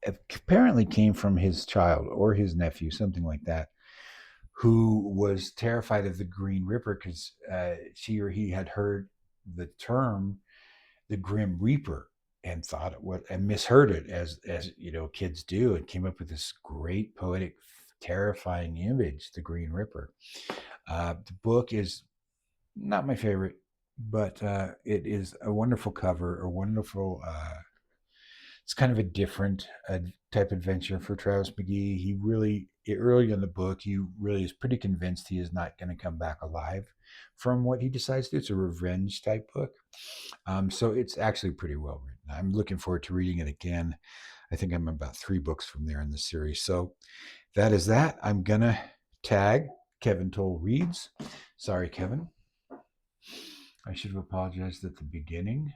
Speaker 1: apparently came from his child or his nephew, something like that, who was terrified of the Green Ripper because she or he had heard the term the Grim Reaper and thought it was and misheard it as kids do, and came up with this great poetic, terrifying image, the Green Ripper. The book is not my favorite, but it is a wonderful cover, a wonderful. It's kind of a different type adventure for Travis McGee. He really, early in the book, he really is pretty convinced he is not going to come back alive from what he decides to do. It's a revenge type book. So it's actually pretty well written. I'm looking forward to reading it again. I think I'm about 3 books from there in the series. So that is that. I'm going to tag Kevin Toll Reads. Sorry, Kevin. I should have apologized at the beginning.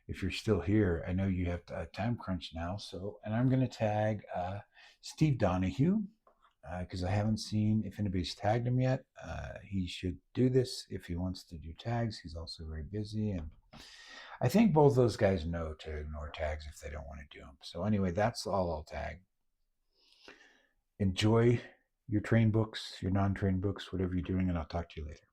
Speaker 1: If you're still here, I know you have a time crunch now. And I'm going to tag Steve Donahue because I haven't seen if anybody's tagged him yet. He should do this if he wants to do tags. He's also very busy, and I think both those guys know to ignore tags if they don't want to do them. So anyway, that's all I'll tag. Enjoy your train books, your non-train books, whatever you're doing, and I'll talk to you later.